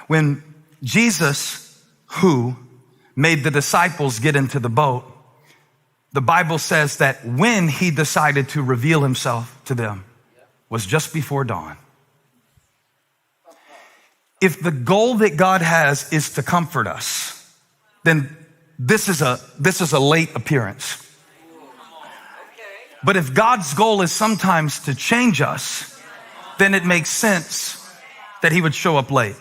When Jesus, who made the disciples get into the boat, the Bible says that when he decided to reveal himself to them was just before dawn. If the goal that God has is to comfort us, then this is a late appearance. But if God's goal is sometimes to change us, then it makes sense that he would show up late.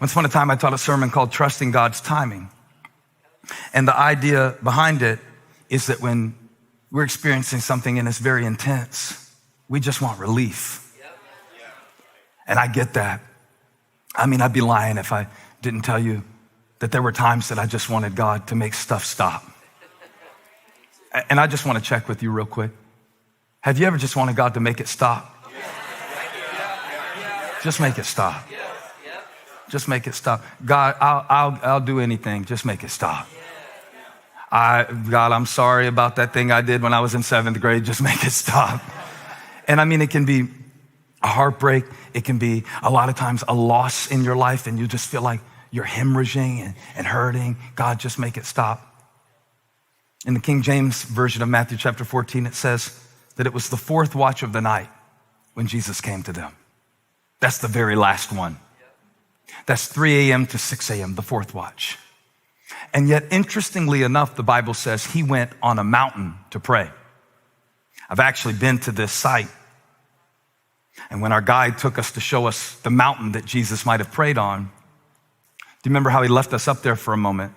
Once upon a time, I taught a sermon called Trusting God's Timing. And the idea behind it is that when we're experiencing something and it's very intense, we just want relief. And I get that. I mean, I'd be lying if I didn't tell you that there were times that I just wanted God to make stuff stop. And I just want to check with you real quick. Have you ever just wanted God to make it stop? Just make it stop. Just make it stop. God, I'll do anything. Just make it stop. God, I'm sorry about that thing I did when I was in 7th grade. Just make it stop. And I mean, it can be a heartbreak. It can be a lot of times a loss in your life and you just feel like you're hemorrhaging and hurting. God, just make it stop. In the King James version of Matthew chapter 14, it says that it was the 4th watch of the night when Jesus came to them. That's the very last one. That's 3 a.m. to 6 a.m., the 4th watch. And yet, interestingly enough, the Bible says he went on a mountain to pray. I've actually been to this site. And when our guide took us to show us the mountain that Jesus might have prayed on, do you remember how he left us up there for a moment?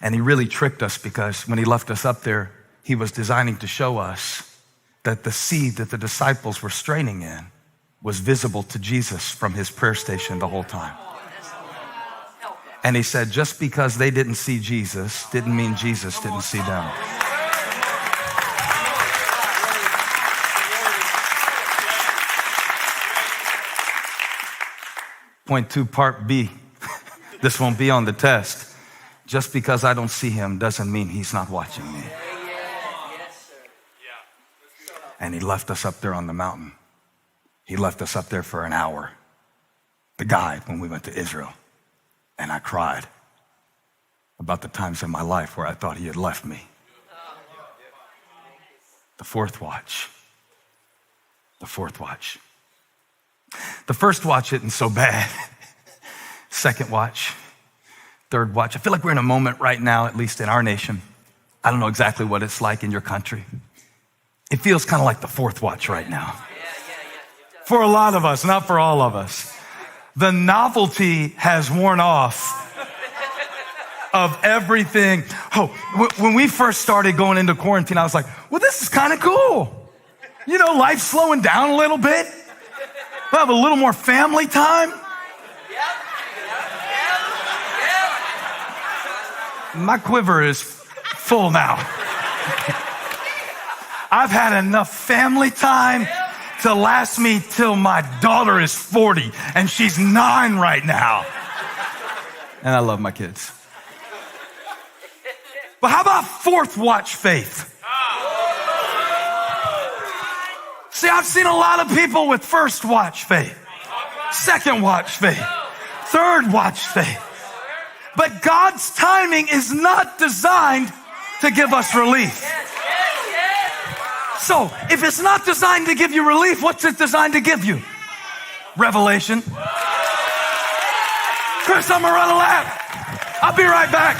And he really tricked us because when he left us up there, he was designing to show us that the sea that the disciples were straining in was visible to Jesus from his prayer station the whole time. And he said, just because they didn't see Jesus didn't mean Jesus didn't see them. Point 2, part B. This won't be on the test. Just because I don't see him doesn't mean he's not watching me. And he left us up there on the mountain. He left us up there for an hour. The guide, when we went to Israel. And I cried about the times in my life where I thought he had left me. The 4th watch. The 4th watch. The 1st watch isn't so bad. 2nd watch. 3rd watch. I feel like we're in a moment right now, at least in our nation. I don't know exactly what it's like in your country. It feels kind of like the 4th watch right now. For a lot of us, not for all of us. The novelty has worn off of everything. Oh, when we first started going into quarantine, I was like, well, this is kind of cool. You know, life's slowing down a little bit. We'll have a little more family time. My quiver is full now. I've had enough family time to last me till my daughter is 40 and she's 9 right now. And I love my kids. But how about 4th watch faith? See, I've seen a lot of people with 1st watch faith, 2nd watch faith, 3rd watch faith. But God's timing is not designed to give us relief. So, if it's not designed to give you relief, what's it designed to give you? Revelation. Chris, I'm gonna run a lap. I'll be right back.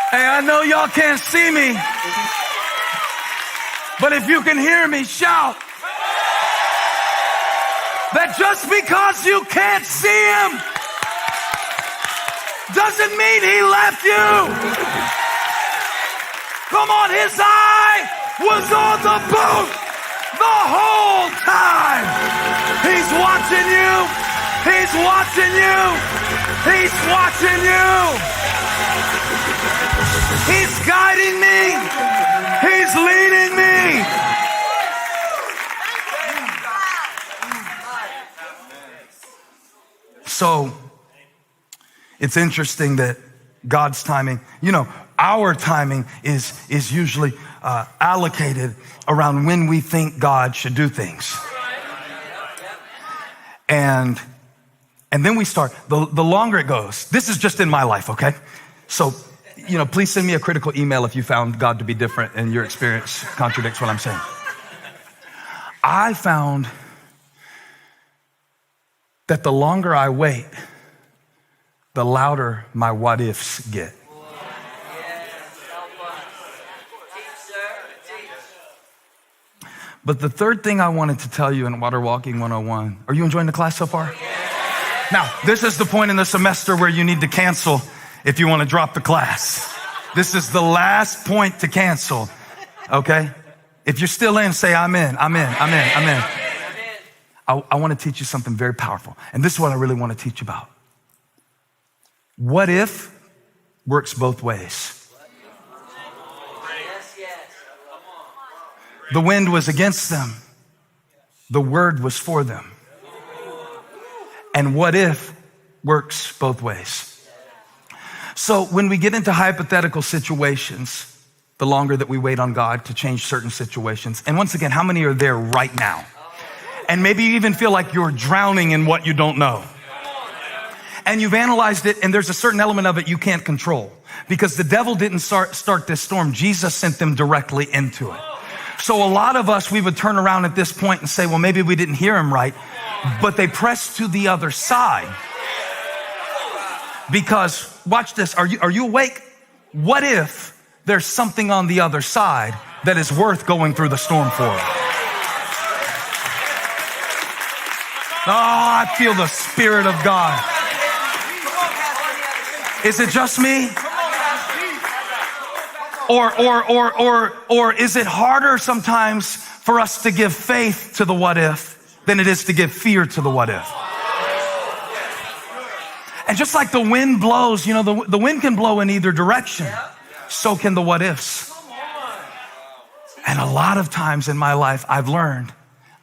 Hey, I know y'all can't see me, but if you can hear me, shout. That just because you can't see him doesn't mean he left you. Come on, his eye was on the boat the whole time. He's watching you. He's watching you. He's watching you. He's guiding me. He's leading me. So, it's interesting that God's timing. You know, our timing is usually allocated around when we think God should do things. And then we start, the longer it goes, this is just in my life, okay? So, you know, please send me a critical email if you found God to be different and your experience contradicts what I'm saying. I found that the longer I wait, the louder my what ifs get. But the third thing I wanted to tell you in Water Walking 101, are you enjoying the class so far? Now, this is the point in the semester where you need to cancel if you want to drop the class. This is the last point to cancel, okay? If you're still in, say, I'm in. I want to teach you something very powerful. And this is what I really want to teach about. What if works both ways? The wind was against them. The word was for them. And what if works both ways? So when we get into hypothetical situations, the longer that we wait on God to change certain situations, and once again, how many are there right now? And maybe you even feel like you're drowning in what you don't know. And you've analyzed it, and there's a certain element of it you can't control. Because the devil didn't start this storm. Jesus sent them directly into it. So a lot of us, we would turn around at this point and say, well, maybe we didn't hear him right. But they pressed to the other side. Because, watch this, are you awake? What if there's something on the other side that is worth going through the storm for? Oh, I feel the Spirit of God. Is it just me? Or is it harder sometimes for us to give faith to the what if than it is to give fear to the what if? And just like the wind blows, you know, the wind can blow in either direction. So can the what ifs. And a lot of times in my life, I've learned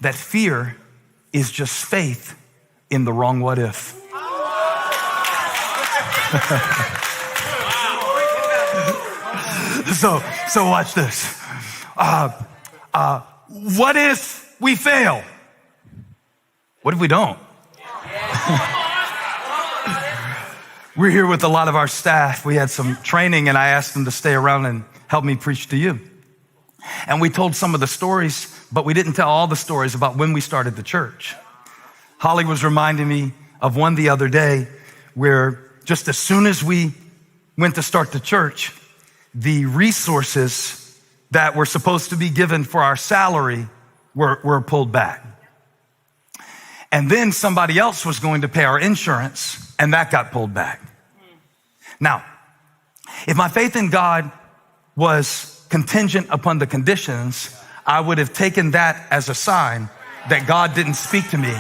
that fear is just faith in the wrong what if. So watch this. What if we fail? What if we don't? We're here with a lot of our staff. We had some training and I asked them to stay around and help me preach to you. And we told some of the stories, but we didn't tell all the stories about when we started the church. Holly was reminding me of one the other day where just as soon as we went to start the church, the resources that were supposed to be given for our salary were pulled back. And then somebody else was going to pay our insurance, and that got pulled back. Now, if my faith in God was contingent upon the conditions, I would have taken that as a sign that God didn't speak to me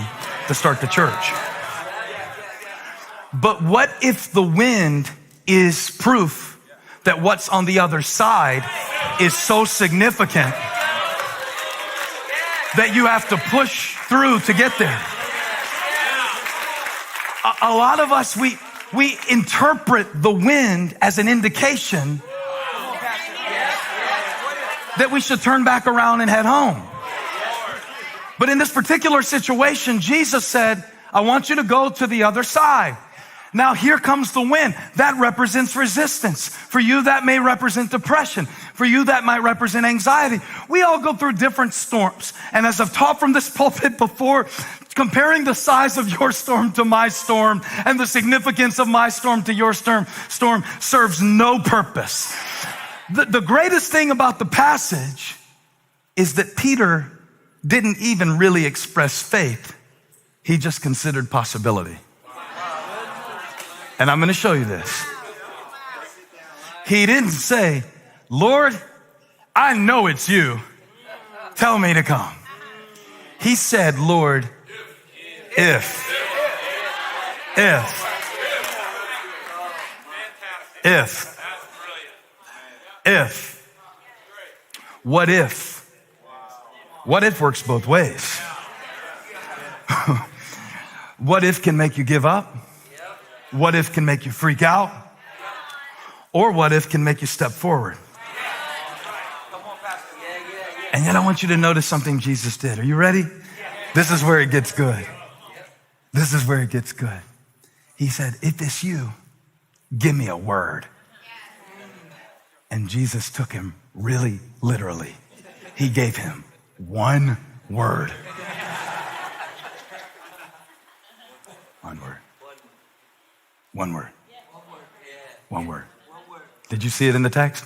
to start the church. But what if the wind is proof that what's on the other side is so significant that you have to push through to get there? A lot of us, we interpret the wind as an indication that we should turn back around and head home. But in this particular situation, Jesus said, I want you to go to the other side. Now here comes the wind. That represents resistance. For you, that may represent depression. For you, that might represent anxiety. We all go through different storms. And as I've taught from this pulpit before, comparing the size of your storm to my storm and the significance of my storm to your storm serves no purpose. The greatest thing about the passage is that Peter didn't even really express faith. He just considered possibility. And I'm going to show you this. He didn't say, Lord, I know it's you. Tell me to come. He said, Lord, if. What if? What if works both ways? What if can make you give up? What if can make you freak out? or what if can make you step forward. And yet I want you to notice something Jesus did. Are you ready? This is where it gets good. This is where it gets good. He said, if it's you, give me a word. And Jesus took him really literally. He gave him one word. One word. One word. One word. Did you see it in the text?